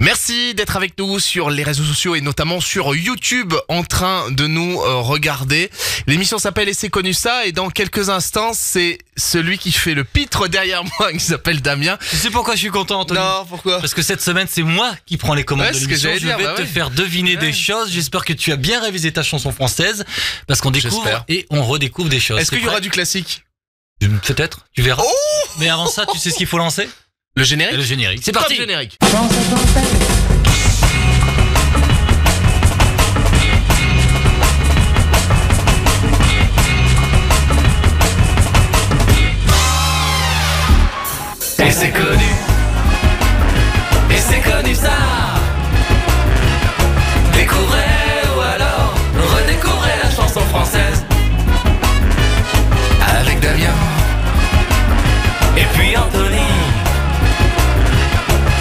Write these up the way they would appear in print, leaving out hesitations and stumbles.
Merci d'être avec nous sur les réseaux sociaux et notamment sur YouTube en train de nous regarder. L'émission s'appelle Et c'est connu ça et dans quelques instants c'est celui qui fait le pitre derrière moi qui s'appelle Damien. Tu sais pourquoi je suis content, Anthony? Non, pourquoi? Parce que cette semaine c'est moi qui prends les commandes de l'émission. Je vais te faire deviner des choses. J'espère que tu as bien révisé ta chanson française parce qu'on découvre et on redécouvre des choses. Est-ce qu'il y aura du classique? Peut-être, tu verras. Oh, mais avant ça, tu sais ce qu'il faut lancer? le générique? Le générique. C'est parti. Top générique. Et c'est connu, et c'est connu ça. Découvrez ou alors redécouvrez la chanson française avec Damien et puis Anthony.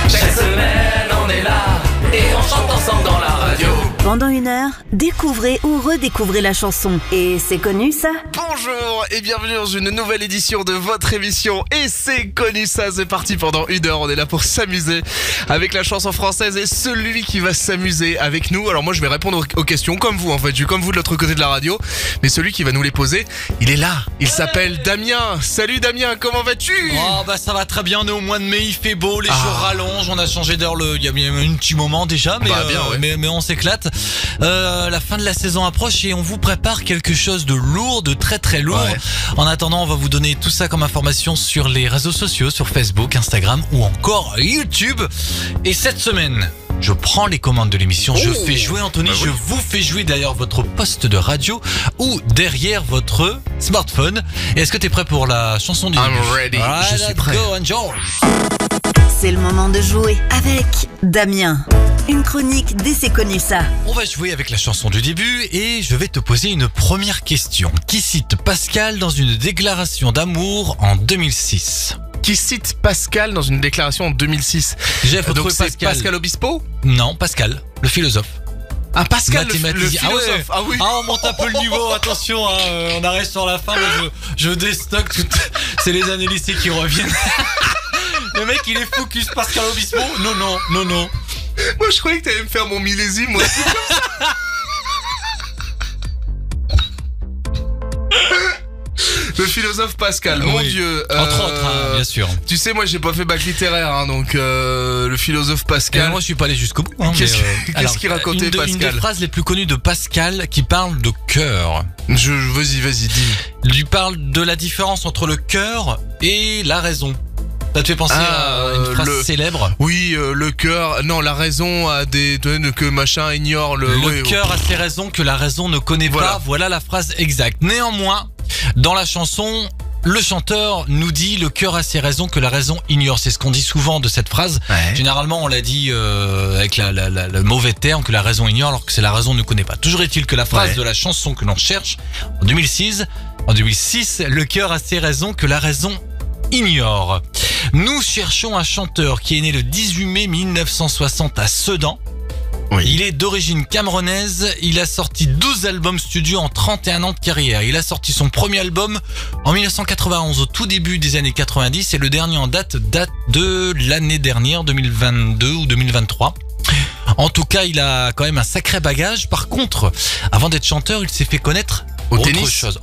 Chaque semaine on est là et on chante ensemble dans la radio. Pendant une heure, découvrez ou redécouvrez la chanson. Et c'est connu ça? Bonjour et bienvenue dans une nouvelle édition de votre émission Et c'est connu ça. C'est parti pendant une heure, on est là pour s'amuser avec la chanson française et celui qui va s'amuser avec nous. Alors moi je vais répondre aux questions comme vous en fait, je suis comme vous de l'autre côté de la radio. Mais celui qui va nous les poser, il est là, il s'appelle Damien. Salut Damien, comment vas-tu? Oh bah ça va très bien, on est au mois de mai, il fait beau, les jours rallongent, on a changé d'heure il y a bien un petit moment déjà, mais, mais on s'éclate. La fin de la saison approche et on vous prépare quelque chose de lourd, de très très lourd. Ouais. En attendant, on va vous donner tout ça comme information sur les réseaux sociaux, sur Facebook, Instagram ou encore YouTube. Et cette semaine, je prends les commandes de l'émission, je fais jouer Anthony, je vous fais jouer derrière votre poste de radio ou derrière votre smartphone. Et est-ce que t'es prêt pour la chanson du début? I'm ready, je suis prêt. Go, enjoy. C'est le moment de jouer avec Damien. Une chronique d'Et c'est connu ça. On va jouer avec la chanson du début et je vais te poser une première question. Qui cite Pascal dans une déclaration d'amour en 2006? Qui cite Pascal dans une déclaration en 2006? Déjà, faut donc trouver c'est Pascal Obispo? Non, Pascal, le philosophe. Ah, Pascal le philosophe. Ah oui. Ah, on monte un peu le niveau, attention, hein, on arrive sur la fin, mais je déstocke tout. C'est les années lycée qui reviennent. Le mec, il est focus Pascal Obispo. Non. Moi, je croyais que t'allais me faire mon millésime, moi. C'est comme ça. Le philosophe Pascal, mon Dieu. Entre autres, hein, bien sûr. Tu sais, moi, j'ai pas fait bac littéraire, hein, donc le philosophe Pascal. Moi, je suis pas allé jusqu'au bout. Hein, Qu'est-ce qu'il racontait, Pascal? Une des phrases les plus connues de Pascal qui parle de cœur. Vas-y, dis. Il lui parle de la différence entre le cœur et la raison. Ça te fait penser à une phrase célèbre? Oui, le cœur. Non, la raison a des que machin ignore le cœur a ses raisons que la raison ne connaît pas. Voilà la phrase exacte. Néanmoins, dans la chanson, le chanteur nous dit le cœur a ses raisons que la raison ignore. C'est ce qu'on dit souvent de cette phrase. Ouais. Généralement, on l'a dit avec le mauvais terme que la raison ignore, alors que c'est la raison ne connaît pas. Toujours est-il que la phrase de la chanson que l'on cherche en 2006, le cœur a ses raisons que la raison ignore. Nous cherchons un chanteur qui est né le 18 mai 1960 à Sedan. Oui. Il est d'origine camerounaise, il a sorti 12 albums studio en 31 ans de carrière. Il a sorti son premier album en 1991, au tout début des années 90, et le dernier en date de l'année dernière, 2022 ou 2023. En tout cas, il a quand même un sacré bagage. Par contre, avant d'être chanteur, il s'est fait connaître au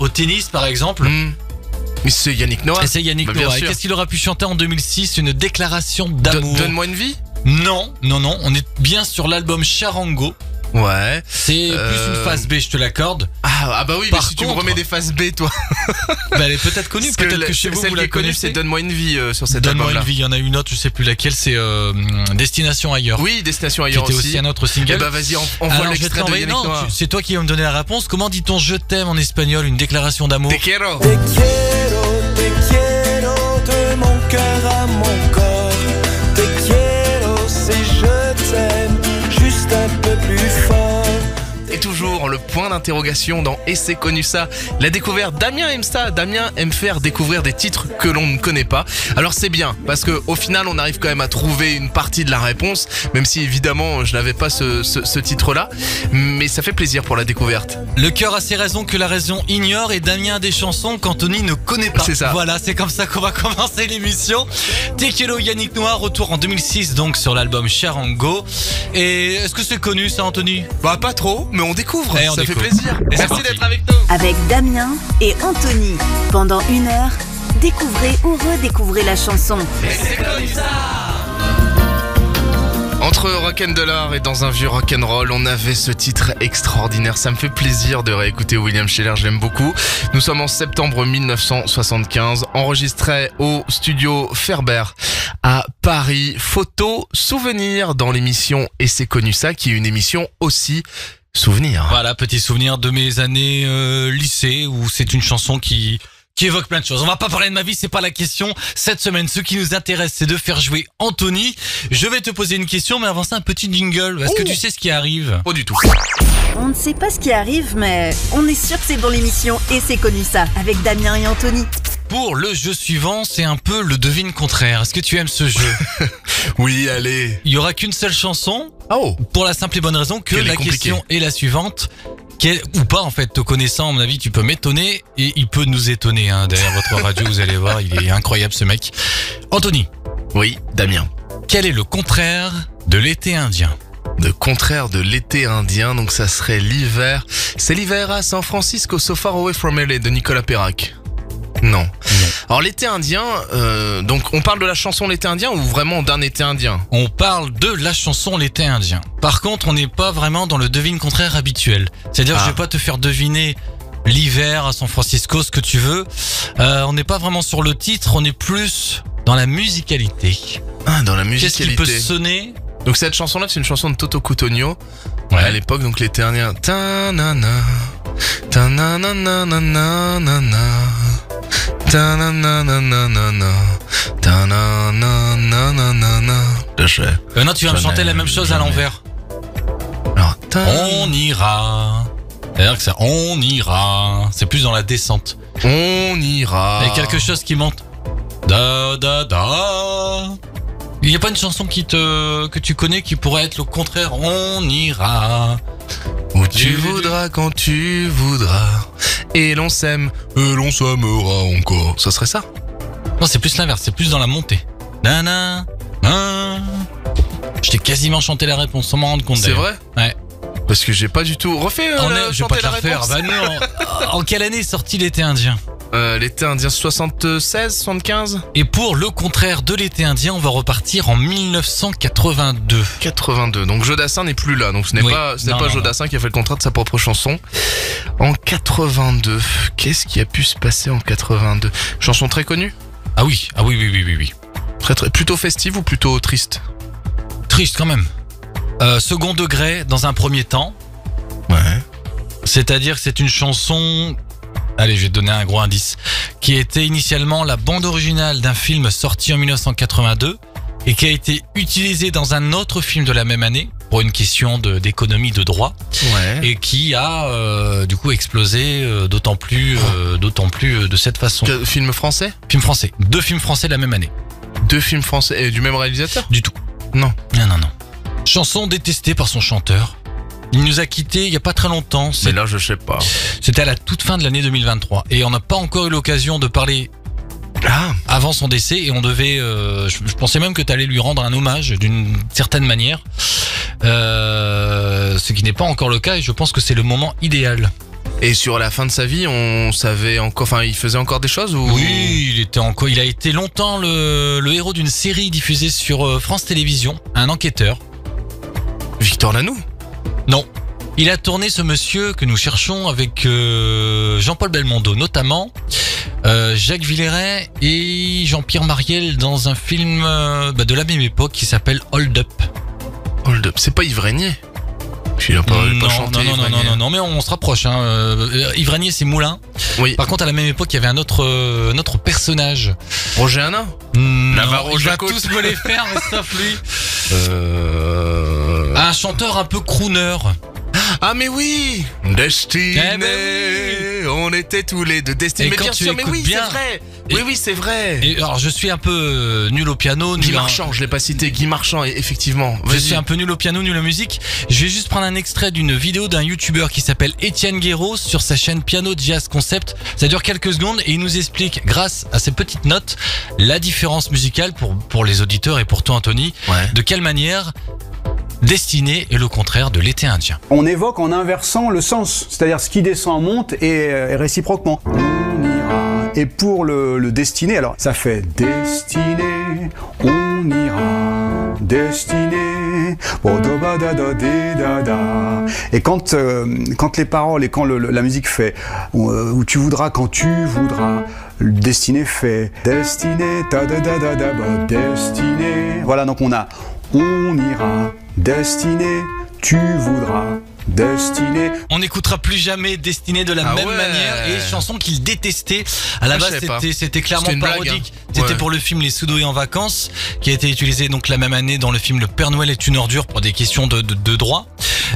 tennis, par exemple. C'est Yannick Noah. C'est Yannick Noah. Et qu'est-ce qu'il aura pu chanter en 2006? Une déclaration d'amour. Donne-moi une vie? Non. On est bien sur l'album Charango. Ouais. C'est plus une phase B, je te l'accorde. Ah bah oui, mais si tu me remets des phases B, toi. Bah elle est peut-être connue, peut-être que chez vous, vous la connaissez. C'est Donne-moi une vie sur cette album-là. Donne-moi une vie, il y en a une autre, je sais plus laquelle, c'est Destination ailleurs. Oui, Destination ailleurs aussi. C'était aussi un autre single. Eh bah vas-y, envoie l'extrait de Yannick Noah. C'est toi qui vas me donner la réponse. Comment dit-on je t'aime en espagnol, une déclaration d'amour? Te quiero. Te quiero de mon cœur à mon corps. Te quiero, c'est je t'aime, juste un peu plus fort. Et toujours le le point d'interrogation dans Et c'est connu ça. La découverte, Damien aime ça. Damien aime faire découvrir des titres que l'on ne connaît pas. Alors c'est bien, parce que au final, on arrive quand même à trouver une partie de la réponse, même si évidemment, je n'avais pas ce titre-là. Mais ça fait plaisir pour la découverte. Le cœur a ses raisons que la raison ignore et Damien a des chansons qu'Anthony ne connaît pas. C'est ça. Voilà, c'est comme ça qu'on va commencer l'émission. Tekelo, Yannick Noah, retour en 2006 donc sur l'album Charango. Et est-ce que c'est connu ça, Anthony? Bah pas trop, mais on découvre, Allez, on ça découvre. fait plaisir. Et c'est Merci parti. d'être avec nous. Avec Damien et Anthony. Pendant 1 heure, découvrez ou redécouvrez la chanson. Entre rock'n'roll et dans un vieux rock'n'roll, on avait ce titre extraordinaire. Ça me fait plaisir de réécouter William Scheller, je l'aime beaucoup. Nous sommes en septembre 1975, enregistré au studio Ferber à Paris. Photo, souvenir dans l'émission Et c'est connu ça, qui est une émission aussi souvenir. Voilà, petit souvenir de mes années lycée où c'est une chanson qui évoque plein de choses. On va pas parler de ma vie, c'est pas la question. Cette semaine, ce qui nous intéresse, c'est de faire jouer Anthony. Je vais te poser une question, mais avant ça, un petit jingle. Est-ce que tu sais ce qui arrive? Pas du tout. On ne sait pas ce qui arrive, mais on est sûr que c'est dans l'émission Et c'est connu ça, avec Damien et Anthony. Pour le jeu suivant, c'est un peu le devine contraire. Est-ce que tu aimes ce jeu? Oui, allez. Il y aura qu'une seule chanson, Oh, pour la simple et bonne raison que Qu'elle est la compliquée. question est la suivante. Ou pas en fait, te connaissant à mon avis tu peux m'étonner et il peut nous étonner derrière votre radio, vous allez voir, il est incroyable ce mec. Anthony, oui, Damien. quel est le contraire de l'été indien? Le contraire de l'été indien, donc ça serait l'hiver. C'est l'hiver à San Francisco, So Far Away from LA de Nicolas Perrac. Non. Alors l'été indien, donc on parle de la chanson L'été indien ou vraiment d'un été indien? On parle de la chanson L'été indien. Par contre, on n'est pas vraiment dans le devine contraire habituel. C'est-à-dire que je vais pas te faire deviner l'hiver à San Francisco, ce que tu veux. On n'est pas vraiment sur le titre, on est plus dans la musicalité. Ah, dans la Qu'est-ce qui musicalité. peut sonner? Donc cette chanson-là, c'est une chanson de Toto Cutugno. Ouais. À l'époque, donc l'été indien. Ta-na-na, ta-na-na-na-na-na-na-na, ta-na-na-na-na-na-na, ta-na-na-na-na-na. Je sais. Non, tu vas me chanter la même chose à l'envers. Alors, On ira. C'est-à-dire que ça, on ira. C'est plus dans la descente. on ira. Il y a quelque chose qui monte. Da da da. Il n'y a pas une chanson que tu connais qui pourrait être le contraire. On ira. Où tu voudras quand tu voudras. Et l'on s'aime, et l'on s'aimera encore. Ça serait ça? Non, c'est plus l'inverse. C'est plus dans la montée. Nana. Je t'ai quasiment chanté la réponse sans m'en rendre compte. C'est d'ailleurs. vrai? Ouais. Parce que j'ai pas du tout refait Je vais pas chanter te la refaire. réponse. Bah non. En quelle année est sorti l'été indien? L'été indien 76, 75? Et pour le contraire de l'été indien, on va repartir en 1982. 82. Donc Jodassin n'est plus là. Donc ce n'est Oui. pas Non, Jodassin qui a fait le contrat de sa propre chanson. En 82. Qu'est-ce qui a pu se passer en 82? Chanson très connue? Ah oui, oui. Très, plutôt festive ou plutôt triste? Triste quand même. Second degré dans un premier temps. Ouais. C'est-à-dire que c'est une chanson... Allez, je vais te donner un gros indice. Qui était initialement la bande originale d'un film sorti en 1982 et qui a été utilisée dans un autre film de la même année pour une question d'économie de droit Ouais. et qui a du coup explosé d'autant plus de cette façon. Film français? Film français. 2 films français la même année. 2 films français et du même réalisateur? Du tout. Non. Non. Chanson détestée par son chanteur. Il nous a quittés il y a pas très longtemps. Mais là, je sais pas. C'était à la toute fin de l'année 2023. Et on n'a pas encore eu l'occasion de parler Ah. avant son décès. Et on devait... je pensais même que tu allais lui rendre un hommage d'une certaine manière. Ce qui n'est pas encore le cas. Et je pense que c'est le moment idéal. Et sur la fin de sa vie, on savait encore, enfin, il faisait encore des choses ou? Oui, il a été longtemps le héros d'une série diffusée sur France Télévisions. Un enquêteur. Victor Lanoux? Non. Il a tourné ce monsieur que nous cherchons avec Jean-Paul Belmondo notamment, Jacques Villeray et Jean-Pierre Mariel dans un film de la même époque qui s'appelle Hold Up. Hold Up, c'est pas Yves Régnier? Il a pas chanté. Non, mais on se rapproche. Yves Régnier, c'est Moulin. Oui. Par contre, à la même époque, il y avait un autre personnage. Roger Hanin? Navarro Il va Jacob. tous me les faire, mais sauf lui. Un chanteur un peu crooner. Ah mais oui, Destinée, on était tous les deux destinés. Et Mais quand bien tu sûr, mais écoutes oui, bien- c'est vrai. Et- Oui, c'est vrai. Et alors je suis un peu nul au piano, Guy nul en- Marchand, je l'ai pas cité. Guy Marchand, effectivement. Je Vas-y. suis un peu nul au piano, nul en musique. Je vais juste prendre un extrait d'une vidéo d'un youtubeur qui s'appelle Étienne Guéraud sur sa chaîne Piano Jazz Concept. Ça dure quelques secondes et il nous explique, grâce à ces petites notes, la différence musicale pour les auditeurs et pour toi Anthony. Ouais. De quelle manière Destinée est le contraire de l'été indien. On évoque en inversant le sens, c'est-à-dire ce qui descend monte et réciproquement. On ira. Et pour le destiné, alors ça fait destiné, on ira, destiné, et quand les paroles et quand la musique fait où tu voudras quand tu voudras, le destiné fait destiné, destiné. Voilà, donc on a on ira, destiné, tu voudras. Destiné. On n'écoutera plus jamais Destiné de la Ah même ouais. manière et chanson qu'il détestait. À la Ah, je base, savais pas. c'était clairement C'était une blague, parodique. hein. C'était Ouais. pour le film Les Soudoyés en vacances, qui a été utilisé donc la même année dans le film Le Père Noël est une ordure pour des questions de droit.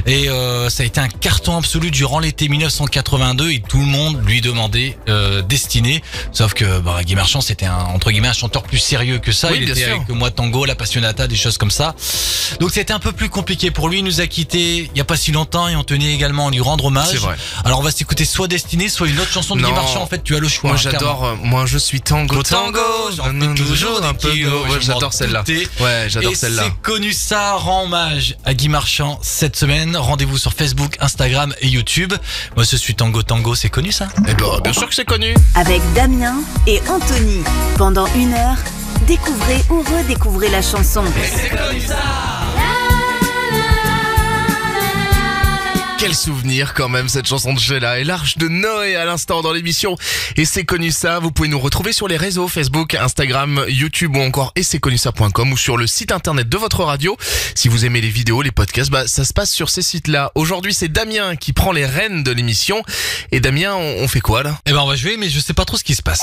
Et ça a été un carton absolu durant l'été 1982 et tout le monde lui demandait Destiné. Sauf que Guy Marchand, c'était entre guillemets un chanteur plus sérieux que ça. Oui, Il bien était sûr. avec Moi Tango, La Passionata, des choses comme ça. Donc c'était un peu plus compliqué pour lui. Il nous a quittés il y a pas si longtemps et on tenait également à lui rendre hommage. C'est vrai. Alors on va s'écouter soit Destiné, soit une autre chanson de Guy Non. Marchand. En fait, tu as le choix. Moi hein, clairement. j'adore, moi je suis tango, J'en fais toujours un peu. des kilos, Ouais, je j'adore m'en celle-là. doutais. Ouais, j'adore Et celle-là. C'est connu ça, rend hommage à Guy Marchand cette semaine. Rendez-vous sur Facebook, Instagram et YouTube. Moi je suis Tango, c'est connu ça. Eh ben, bien sûr que c'est connu. Avec Damien et Anthony. Pendant 1 heure, découvrez ou redécouvrez la chanson. Quel souvenir quand même cette chanson de Sheila et l'Arche de Noé à l'instant dans l'émission. Et c'est connu ça, vous pouvez nous retrouver sur les réseaux Facebook, Instagram, YouTube ou encore etc'estconnusa.com ou sur le site internet de votre radio. Si vous aimez les vidéos, les podcasts, ça se passe sur ces sites-là. Aujourd'hui c'est Damien qui prend les rênes de l'émission. Et Damien, on fait quoi là? Eh ben on va jouer mais je sais pas trop ce qui se passe.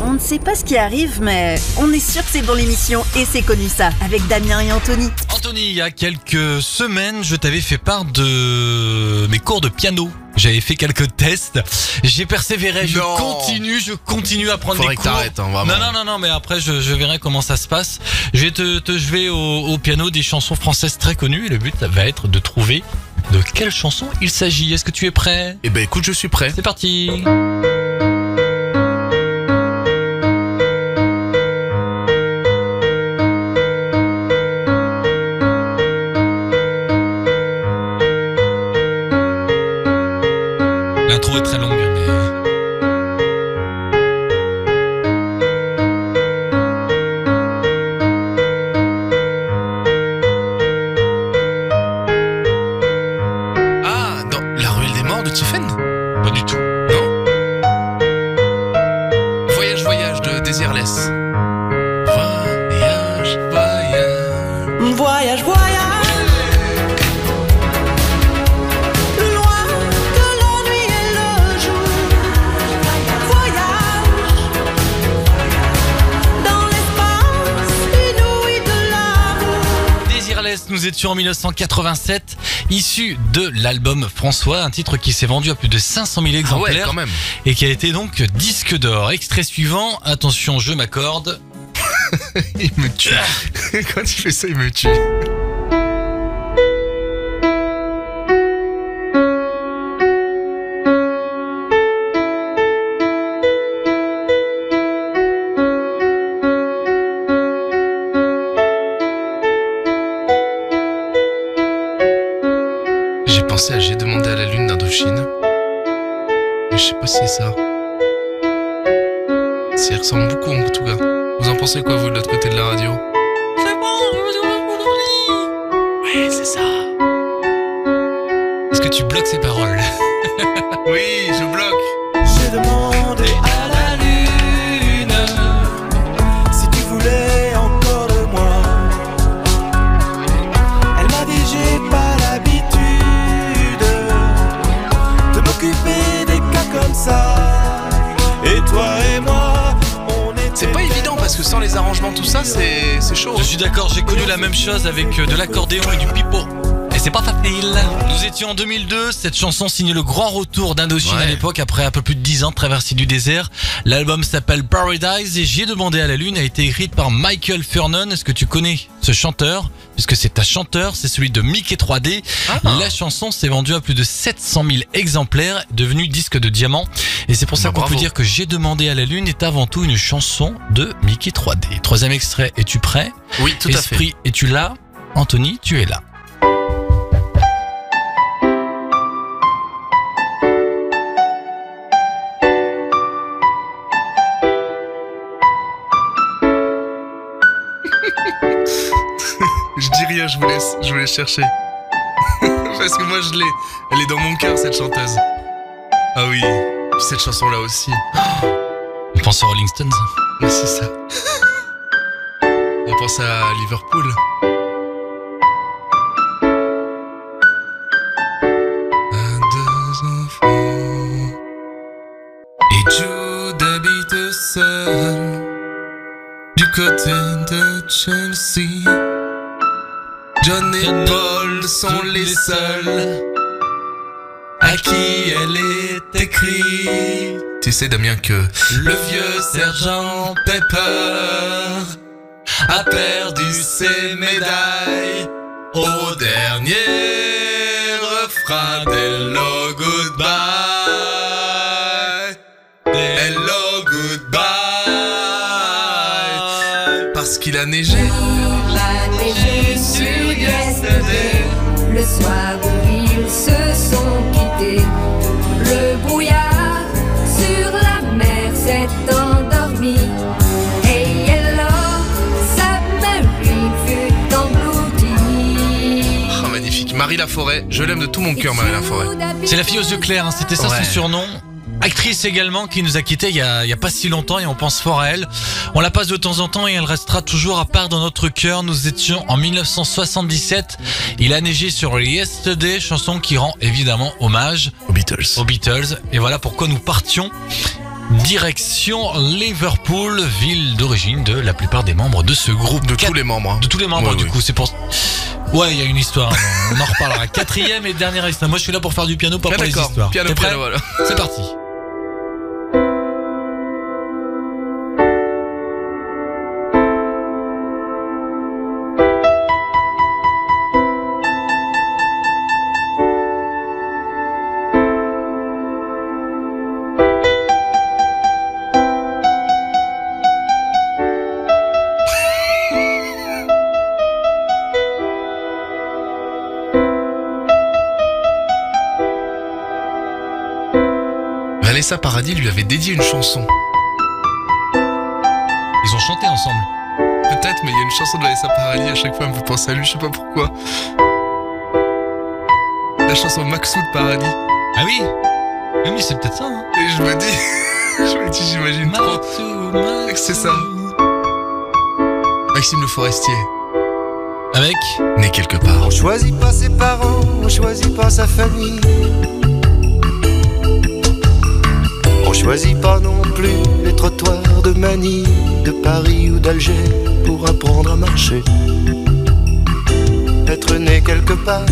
On ne sait pas ce qui arrive, mais on est sûr que c'est dans l'émission et c'est connu ça. Avec Damien et Anthony. Anthony, il y a quelques semaines, je t'avais fait part de mes cours de piano. J'avais fait quelques tests. J'ai persévéré. Je Non. continue à prendre Faudrait des que cours. t'arrêtes, hein, vraiment. Non, mais après, je verrai comment ça se passe. Je vais te jouer au piano des chansons françaises très connues. Et le but va être de trouver de quelle chanson il s'agit. Est-ce que tu es prêt? Eh ben écoute, je suis prêt. C'est parti. L'intro est très longue, mais... Ah, dans La Ruelle des Morts de Tiphaine? Pas du tout. Non. Voyage de Désirless. Voyage. Voyage, voyage, plus loin que la nuit et le jour. Voyage dans l'espace inouï de l'amour. Désirless, nous étions en 1987, issu de l'album François, un titre qui s'est vendu à plus de 500 000 Ah ouais, exemplaires quand même. et qui a été donc disque d'or. Extrait suivant, attention, je m'accorde. Il me tue. Quand il fait ça, il me tue. J'ai pensé à J'ai demandé à la lune d'Indochine. Mais je sais pas si c'est ça. Ça y ressemble beaucoup en tout cas. Vous en pensez quoi vous de l'autre côté de la radio? Ouais, c'est ça. Est-ce que tu bloques ces paroles? Oui, je bloque. J'ai demandé à la lune si tu voulais encore de moi. Elle m'a dit j'ai pas l'habitude de m'occuper des cas comme ça. Et toi et moi, on était C'est pas évident parce que sans les arrangements tout ça c'est chaud. Je suis d'accord, j'ai connu la même chose avec de l'accordéon et du pipeau. Et c'est pas facile. Nous étions en 2002, cette chanson signait le grand retour d'Indochine à l'époque après un peu plus de 10 ans de traversée du désert. L'album s'appelle Paradise et J'ai demandé à la lune a été écrite par Michael Furnon. Est-ce que tu connais ce chanteur? Puisque c'est un chanteur, c'est celui de Mickey 3D. La chanson s'est vendue à plus de 700 000 exemplaires, devenue disque de diamant. Et c'est pour ça qu'on peut dire que J'ai demandé à la lune est avant tout une chanson de Mickey 3D. Troisième extrait, es-tu prêt? Oui, tout à fait. Esprit, es-tu là? Anthony, tu es là. Je dis rien, je vous laisse chercher. Parce que moi je l'ai. Elle est dans mon cœur, cette chanteuse. Ah oui, cette chanson-là aussi. On pense à Rolling Stones. Mais c'est ça. On pense à Liverpool. Un, deux enfants. Et Jude habite seul du côté de Chelsea. John et Paul sont les seuls à qui elle est écrite. Tu sais Damien que le vieux sergent Pepper a perdu ses médailles au dernier refrain d'Hello Goodbye. Hello Goodbye. Parce qu'il a neigé. Sur Yesterday, le soir où ils se sont quittés, le brouillard sur la mer s'est endormi. Et Hello, Submarine fut engloutie. Oh, magnifique. Marie Laforêt, je l'aime de tout mon cœur, Marie Laforêt. C'est la fille aux yeux clairs, hein, c'était ça son surnom. Actrice également qui nous a quittés il y a pas si longtemps et on pense fort à elle. On la passe de temps en temps et elle restera toujours à part dans notre cœur. Nous étions en 1977. Il a neigé sur Yesterday, chanson qui rend évidemment hommage aux Beatles. Et voilà pourquoi nous partions direction Liverpool, ville d'origine de la plupart des membres de ce groupe. De tous les membres. Hein. De tous les membres du coup, c'est pour... Ouais, il y a une histoire, on en reparlera. Quatrième et dernière extrait. Moi je suis là pour faire du piano, pas pour les histoires. Piano, t'es prêt? voilà. C'est parti. Vanessa Paradis lui avait dédié une chanson. Ils ont chanté ensemble. Peut-être, mais il y a une chanson de Vanessa Paradis à chaque fois, elle me fait penser à lui, je sais pas pourquoi. La chanson Maxou de Paradis. Ah oui? Oui, mais c'est peut-être ça. Hein. Et je me dis, j'imagine trop. C'est ça. Maxime Le Forestier. Avec Né quelque part. On choisit pas ses parents, on choisit pas sa famille. On choisit pas non plus les trottoirs de Manille, de Paris ou d'Alger pour apprendre à marcher. Être né quelque part.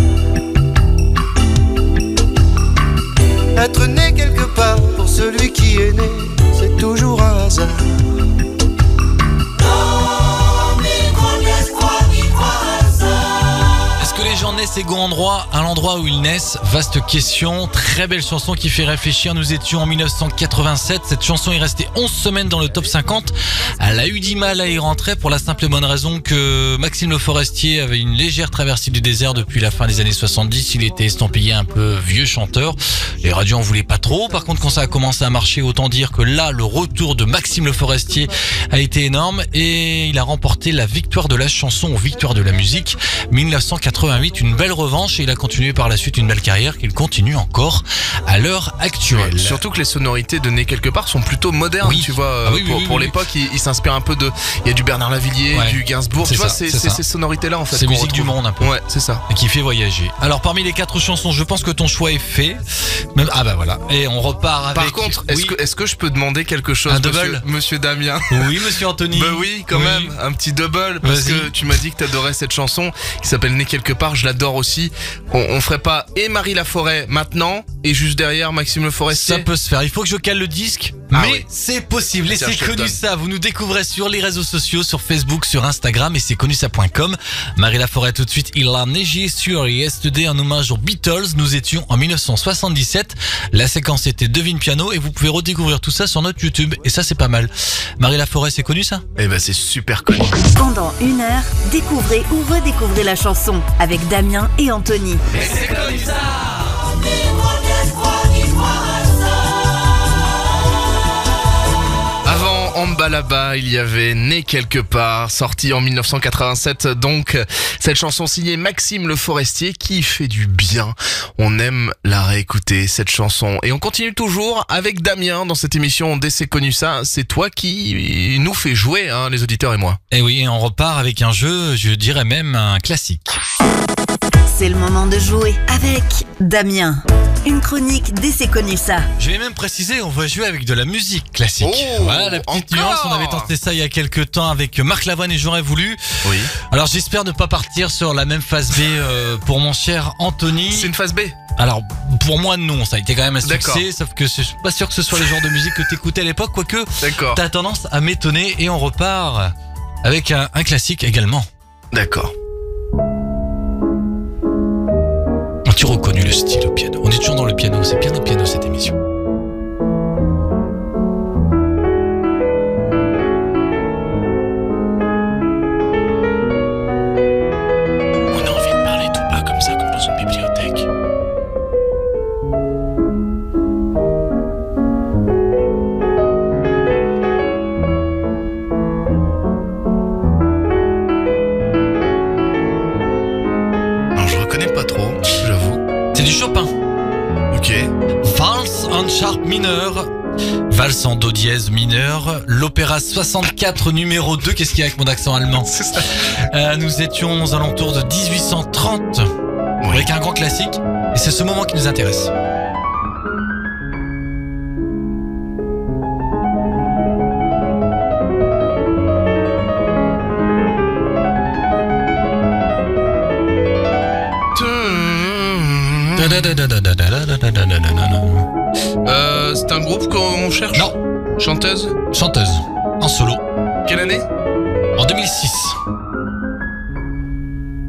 Être né quelque part pour celui qui est né, c'est toujours un hasard. Est-ce que les gens naissent égaux endroit à l'endroit où ils naissent? Vaste question, très belle chanson qui fait réfléchir. Nous étions en 1987, cette chanson est restée 11 semaines dans le top 50. Elle a eu du mal à y rentrer pour la simple et bonne raison que Maxime Le Forestier avait une légère traversée du désert depuis la fin des années 70. Il était estampillé un peu vieux chanteur. Les radios en voulaient pas trop. Par contre, quand ça a commencé à marcher, autant dire que là, le retour de Maxime Le Forestier a été énorme et il a remporté la victoire de la chanson aux victoires de la musique 1988. Une belle revanche et il a continué par la suite une belle carrière qu'il continue encore à l'heure actuelle. Ouais, surtout que les sonorités de Né quelque part sont plutôt modernes, tu vois. Pour l'époque, il s'inspire un peu de. Il y a du Bernard Lavillier, du Gainsbourg. Tu vois, c'est ces sonorités-là en fait. C'est musique du monde un peu. Ouais, c'est ça. Et qui fait voyager. Alors parmi les 4 chansons, je pense que ton choix est fait. Même... Ah bah voilà. Et on repart avec. Par contre, est-ce que je peux demander quelque chose, un double, monsieur Damien? Oui, monsieur Anthony. Bah oui, quand même, un petit double parce que tu m'as dit que t'adorais cette chanson qui s'appelle Né quelque part, je l'adore aussi. On ferait pas et Marie Laforêt maintenant et juste derrière Maxime Le Forestier? Ça peut se faire. Il faut que je cale le disque, Ah mais oui. c'est possible. Et Tiens, c'est je te le connu donne. ça. Vous nous découvrez sur les réseaux sociaux, sur Facebook, sur Instagram et c'est connu ça.com. Marie Laforêt tout de suite. Il a neigé sur Yesterday en hommage aux Beatles. Nous étions en 1977. La séquence était Devine Piano et vous pouvez redécouvrir tout ça sur notre YouTube. Et ça c'est pas mal. Marie Laforêt, c'est connu ça? Eh ben c'est super connu. Pendant 1 heure, découvrez ou redécouvrez la chanson avec Damien et Anthony. Avant Ambalaba, il y avait Né quelque part, sorti en 1987. Donc, cette chanson signée Maxime Le Forestier qui fait du bien. On aime la réécouter, cette chanson. Et on continue toujours avec Damien dans cette émission Dès c'est connu ça. C'est toi qui nous fait jouer, hein, les auditeurs et moi. Et oui, on repart avec un jeu, je dirais même un classique. C'est le moment de jouer avec Damien. Une chronique Dès c'est connu ça. Je vais même préciser, on va jouer avec de la musique classique. Oh, voilà la petite encore. nuance, on avait tenté ça il y a quelques temps avec Marc Lavoine et J'aurais voulu. Oui. Alors j'espère ne pas partir sur la même phase B pour mon cher Anthony. C'est une phase B. Alors pour moi non, ça a été quand même un D'accord. succès, sauf que je suis pas sûr que ce soit le genre de musique que t'écoutais à l'époque, quoique D'accord. t'as tendance à m'étonner et on repart avec un classique également. D'accord. As-tu reconnu le style au piano? On est toujours dans le piano, c'est piano cette émission. On a envie de parler tout bas comme ça, comme dans une bibliothèque. Alors, je reconnais pas trop, j'avoue. C'est du Chopin. Ok. Valse en sharp mineur, valse en do dièse mineur, l'opéra 64 numéro 2. Qu'est-ce qu'il y a avec mon accent allemand? C'est ça. Nous étions aux alentours de 1830 Oui. avec un grand classique et c'est ce moment qui nous intéresse. C'est un groupe qu'on cherche? Non, Chanteuse? chanteuse, en solo, Quelle année? en 2006.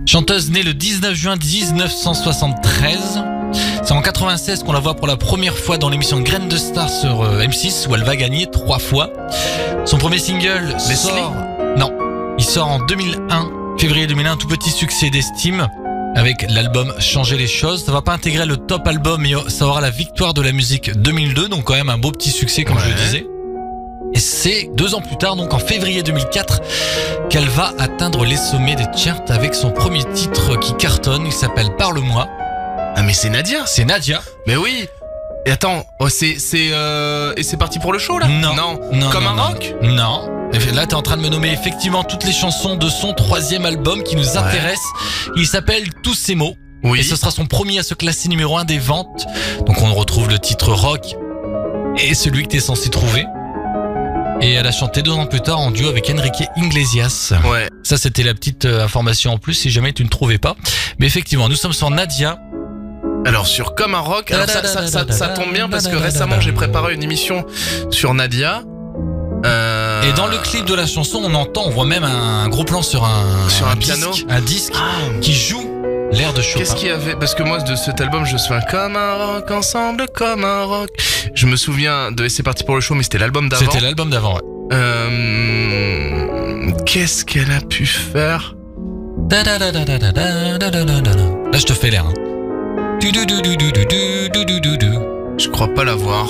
Chanteuse née le 19 juin 1973. C'est en 96 qu'on la voit pour la première fois dans l'émission Graines de Star sur M6 où elle va gagner 3 fois. Son premier single sort... Non, il sort en 2001, février 2001, tout petit succès d'estime avec l'album Changer les choses. Ça va pas intégrer le top album mais ça aura la victoire de la musique 2002, donc quand même un beau petit succès comme je le disais. Et c'est 2 ans plus tard, donc en février 2004, qu'elle va atteindre les sommets des charts avec son premier titre qui cartonne, il s'appelle Parle-moi. Ah mais c'est Nadia. C'est Nadia. Mais oui. Et attends, oh, et c'est parti pour le show là? Non. Comme non, un non, rock? Non. Là, t'es en train de me nommer effectivement toutes les chansons de son 3e album qui nous intéresse. Il s'appelle Tous ces mots. Oui. Et ce sera son premier à se classer numéro 1 des ventes. Donc on retrouve le titre rock et celui que t'es censé trouver. Et elle a chanté 2 ans plus tard en duo avec Enrique Iglesias. Ouais. Ça, c'était la petite information en plus si jamais tu ne trouvais pas. Mais effectivement, nous sommes sur Nadia. Alors sur Comme un rock, alors ça tombe bien parce que récemment j'ai préparé une émission sur Nadia. Et dans le clip de la chanson, on voit même un gros plan sur un piano. disque, un disque qui joue l'air de Chopin. Qu'est-ce qu'il y avait? Parce que moi de cet album je me souviens Comme un rock, ensemble comme un rock. Je me souviens de C'est parti pour le show, mais c'était l'album d'avant. C'était l'album d'avant, ouais. Qu'est-ce qu'elle a pu faire? Là, je te fais l'air. Hein. Je crois pas l'avoir.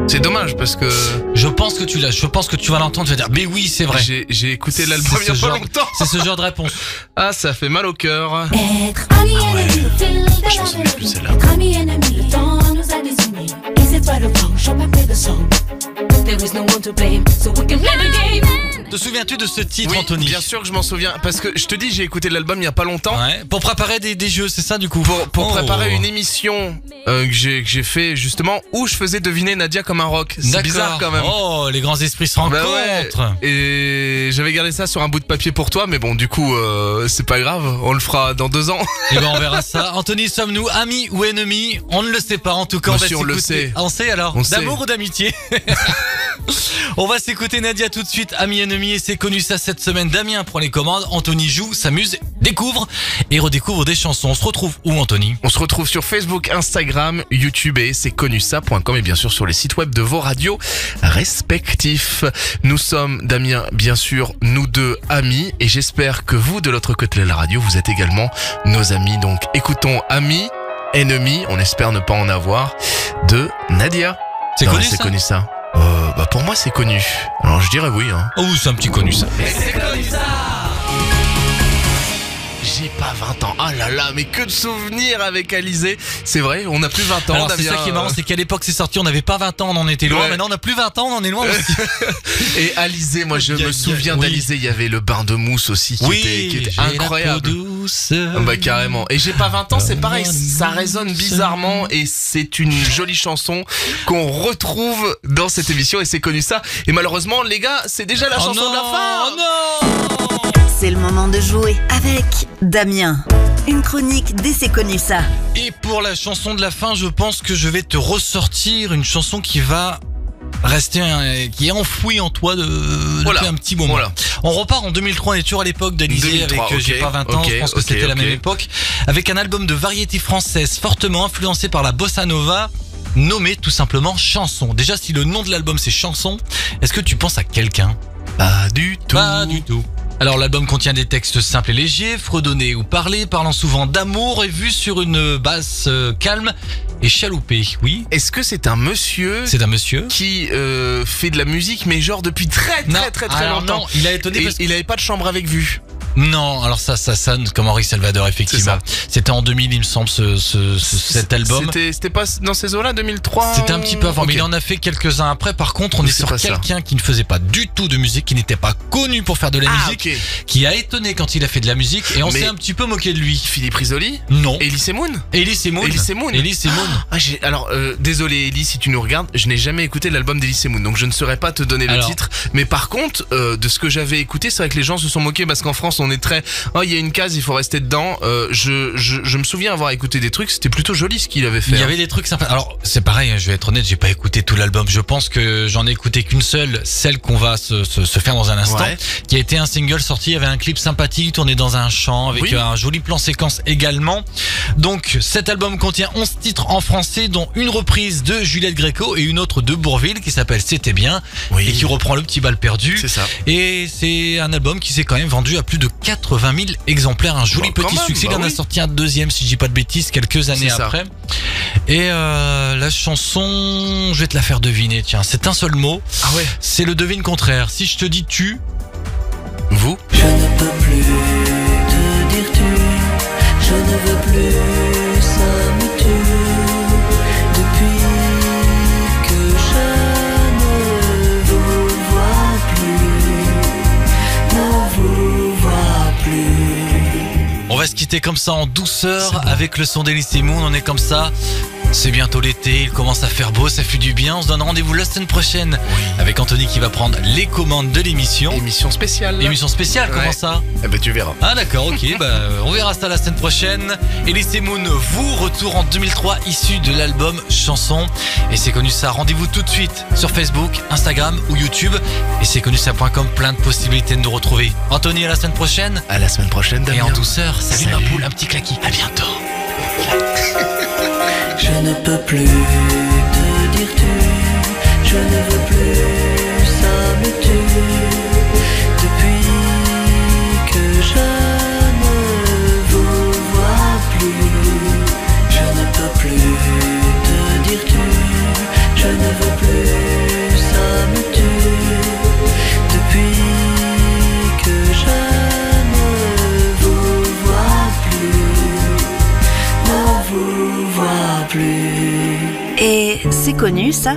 C'est dommage parce que Je pense que tu l'as. Je pense que tu vas l'entendre. Tu vas dire, mais oui, c'est vrai. j'ai écouté l'album il y a pas longtemps. C'est ce genre de réponse. Ah, ça fait mal au cœur. Être ami ennemi, Je me souviens plus celle-là. être ami ennemi, le temps nous a désunis. Et c'est toi le temps, je pas fait de son. There is no one to blame, so we can play the game. Te souviens-tu de ce titre, Oui, Anthony? bien sûr que je m'en souviens. Parce que je te dis, j'ai écouté l'album il y a pas longtemps. Ouais. Pour préparer des jeux, c'est ça du coup? Pour Oh. préparer une émission que j'ai fait justement où je faisais deviner Nadia comme un rock. C'est D'accord. bizarre quand même. Oh, les grands esprits se Bah rencontrent. ouais. Et j'avais gardé ça sur un bout de papier pour toi, mais bon, du coup, c'est pas grave, on le fera dans 2 ans. Et ben on verra ça. Anthony, sommes-nous amis ou ennemis? On ne le sait pas. En tout cas, on va Monsieur, on le s'écouter. sait. On sait alors. On sait. D'amour ou d'amitié? On va s'écouter Nadia tout de suite, amis ennemis, et c'est connu ça cette semaine. Damien prend les commandes, Anthony joue, s'amuse, découvre et redécouvre des chansons. On se retrouve où, Anthony? On se retrouve sur Facebook, Instagram, YouTube et c'est connu ça.com et bien sûr sur les sites web de vos radios respectifs. Nous sommes, Damien, bien sûr, nous deux amis et j'espère que vous, de l'autre côté de la radio, vous êtes également nos amis. Donc écoutons Amis, Ennemis, on espère ne pas en avoir, de Nadia. C'est Non, connu c'est ça? connu ça. Bah pour moi c'est connu. Alors je dirais oui. Hein. Oh, c'est un petit connu ça. J'ai pas 20 ans. Ah là là, mais que de souvenirs avec Alizé. C'est vrai, on a plus 20 ans. Alors c'est Damien. ça qui est marrant, c'est qu'à l'époque c'est sorti, on n'avait pas 20 ans, on en était loin. Ouais. Maintenant on a plus 20 ans, on en est loin aussi. Et Alizé, moi je me souviens oui. d'Alizé, il y avait le bain de mousse aussi qui était j'ai incroyable. la peau douce. Bah carrément. Et j'ai pas 20 ans, c'est pareil, ça résonne bizarrement et c'est une jolie chanson qu'on retrouve dans cette émission et c'est connu ça. Et malheureusement les gars, c'est déjà la chanson de la fin. Oh non. C'est le moment de jouer avec Damien. Une chronique dès c'est connu ça. Et pour la chanson de la fin, je pense que je vais te ressortir une chanson qui va rester, qui est enfouie en toi depuis un petit moment. Voilà. On repart en 2003, on est toujours à l'époque d'Alizé avec 2003, J'ai ok, pas 20 ans, ok, je pense que ok, c'était la ok. même époque, avec un album de variété française fortement influencé par la bossa nova, nommé tout simplement Chanson. Déjà, si le nom de l'album c'est Chanson, est-ce que tu penses à quelqu'un? Pas du tout. Pas du tout. Alors l'album contient des textes simples et légers, fredonnés ou parlés, parlant souvent d'amour et vus sur une basse calme et chaloupée. Oui, Est-ce que c'est un monsieur c'est un monsieur. qui fait de la musique mais genre depuis très Alors longtemps? non, il a étonné Et parce que... il avait pas de chambre avec vue. Non, alors ça sonne comme Henri Salvador, effectivement. C'était en 2000, il me semble, cet album. C'était pas dans ces eaux-là, 2003. C'était un petit peu avant, mais Ok. il en a fait quelques-uns après. Par contre, on est C'est sur pas ça. quelqu'un qui ne faisait pas du tout de musique, qui n'était pas connu pour faire de la musique, ok. qui a étonné quand il a fait de la musique, et on Mais- s'est un petit peu moqué de lui. Philippe Risoli, Non. Elise Moon. Elise Moon. Elise Moon. Elise Moon. Ah, alors, désolé Ellie si tu nous regardes, je n'ai jamais écouté l'album d'Elise Moon, donc je ne saurais pas te donner le Alors. titre. Mais par contre, de ce que j'avais écouté, c'est vrai que les gens se sont moqués parce qu'en France, on est très, oh il y a une case, il faut rester dedans. Je me souviens avoir écouté des trucs, c'était plutôt joli ce qu'il avait fait. Il y avait des trucs sympas. Alors, c'est pareil, hein, je vais être honnête, j'ai pas écouté tout l'album. Je pense que j'en ai écouté qu'une seule, celle qu'on va se faire dans un instant, Ouais. qui a été un single sorti. Il y avait un clip sympathique tourné dans un champ avec Oui. un joli plan séquence également. Donc, cet album contient 11 titres en français, dont une reprise de Juliette Gréco et une autre de Bourvil qui s'appelle C'était bien Oui. et qui reprend le petit bal perdu. C'est ça. Et c'est un album qui s'est quand même vendu à plus de 80 000 exemplaires, un joli Bah, quand petit même, succès. bah il en a oui. sorti un deuxième, si je dis pas de bêtises, quelques années C'est ça. après. Et la chanson, je vais te la faire deviner, tiens, c'est un seul mot, Ah ouais. c'est le devine contraire. Si je te dis tu, Vous. Je ne peux plus te dire tu, je ne veux plus, ça me tue. Depuis que je ne vous vois plus, ne vous vois plus. on va se quitter comme ça en douceur avec le son d'Elise Moon, on est comme ça. C'est bientôt l'été, il commence à faire beau, ça fait du bien. On se donne rendez-vous la semaine prochaine avec Anthony qui va prendre les commandes de l'émission. Émission spéciale. Émission spéciale, comment Ouais. ça? Eh ben tu verras. Ah d'accord, ok, on verra ça la semaine prochaine. Elise Moon, vous, retour en 2003, issu de l'album Chanson. Et c'est connu ça, rendez-vous tout de suite sur Facebook, Instagram ou YouTube. Et c'est connu ça.com, plein de possibilités de nous retrouver. Anthony, à la semaine prochaine. À la semaine prochaine, Damien. Et en douceur, salut ma Salut. poule, un petit claquis, à bientôt. Je ne peux plus te dire tu, je ne veux plus, ça me tue. Depuis que je ne vous vois plus, je ne peux plus te dire tu, je ne veux plus, ça me tue. Depuis que je ne vous vois plus, ne vous vois plus. Et c'est connu ça.